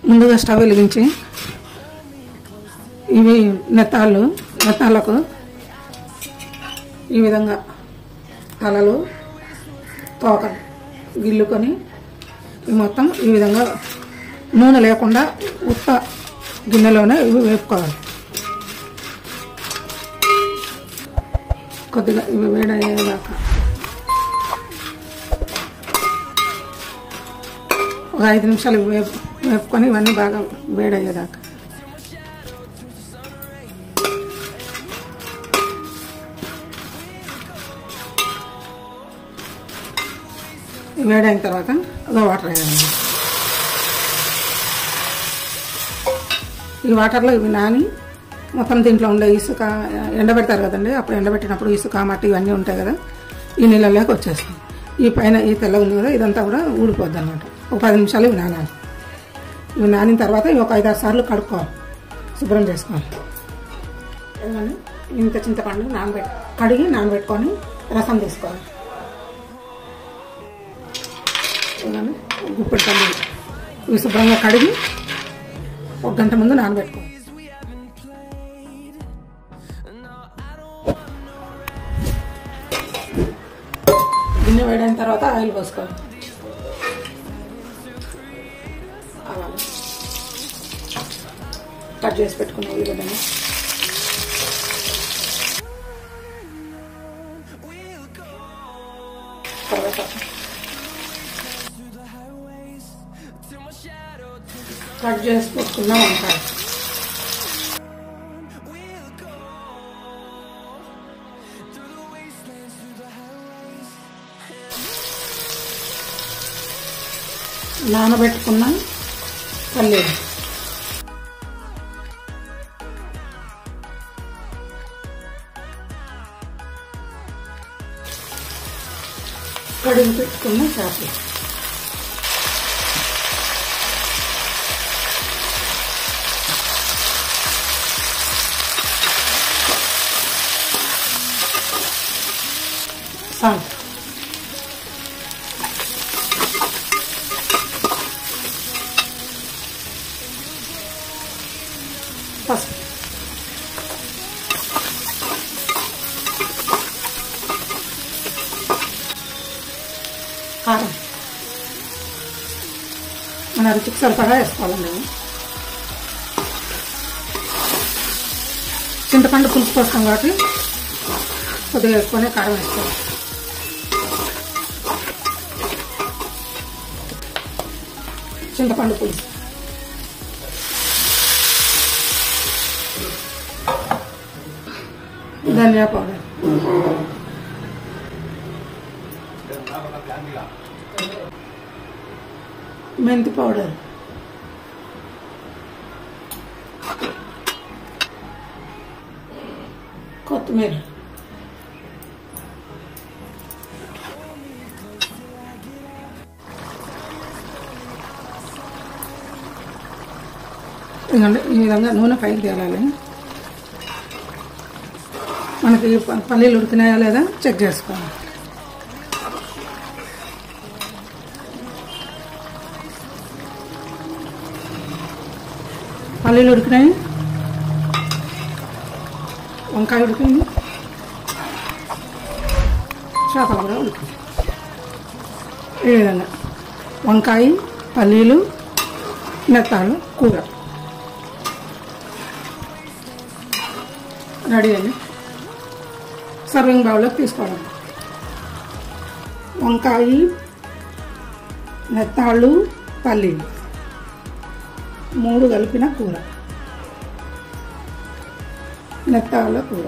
ముందుగా స్టవ్ వెలిగించి ఇవి నెత్తాలకు ఈ విధంగా తలలు తోకలు గిల్లుకొని ఇవి మొత్తం ఈ విధంగా నూనె లేకుండా ఉత్త గిన్నెలోనే ఇవి వేపుకోవాలి. కొద్దిగా ఇవి వేడయ్యేదాకా ఒక 5 నిమిషాలు వేపుకొని ఇవన్నీ బాగా వేడయ్యేదాకా. వేడైన తర్వాత వాటర్ వేయాలి. ఈ వాటర్లో ఇవి నాని మొత్తం దీంట్లో ఉండే ఇసుక ఎండబెడతారు కదండి, అప్పుడు ఎండబెట్టినప్పుడు ఇసుక మట్టి ఇవన్నీ ఉంటాయి కదా, ఈ నీళ్ళలోకి వచ్చేస్తాయి. ఈ పైన ఈ తెల్ల ఉంది కదా, ఇదంతా కూడా ఊడిపోద్ది అన్నమాట. ఒక 10 నిమిషాలు ఇవి నానాలి. ఇవి నానిన తర్వాత ఇవి ఒక 5-6 సార్లు కడుక్కోవాలి, శుభ్రం చేసుకోవాలి. ఇంత చింతపండు కడిగి నానబెట్టుకొని రసం తీసుకోవాలి. గుప్పెడు పండు ఇవి శుభ్రంగా కడిగి 1 గంట ముందు నానబెట్టుకోవాలి. గిన్నె వేడైన తర్వాత ఆయిల్ పోసుకోవాలి. ఆవాలు కట్ చేసి పెట్టుకున్న ఉల్లిగడ్డలు, కరివేపాకు, కట్ చేసి పెట్టుకున్న వంకాయ, నానబెట్టుకున్న పల్లీలు, కడిగి పెట్టుకున్న చేపలు, సాల్ట్, పసుపు, కారం మన రుచికి సరిపడా వేసుకోవాలండి. చింతపండు పులుసు పోస్తాం కాబట్టి కొద్దిగా వేసుకొని కారం వేసుకోవాలి. చింతపండు పులుసు, ధనియా పౌడర్, మెంతి పౌడర్, కొత్తిమీర, ఈ విధంగా నూనె పైకి తేలాలి. మనకి పల్లీలు ఉడికినాయా లేదా చెక్ చేసుకోవాలి. పల్లీలు ఉడికినాయి, వంకాయ ఉడికింది, చేపలు కూడా ఉడికింది. ఈ విధంగా వంకాయ, పల్లీలు, నెత్తాలు కూర రెడీ అండి. సర్వింగ్ బౌల్లోకి తీసుకోవాలి. వంకాయ, నెత్తాళ్ళు, పల్లీలు 3 కలిపిన కూర, నెత్తాళ్ళ కూర.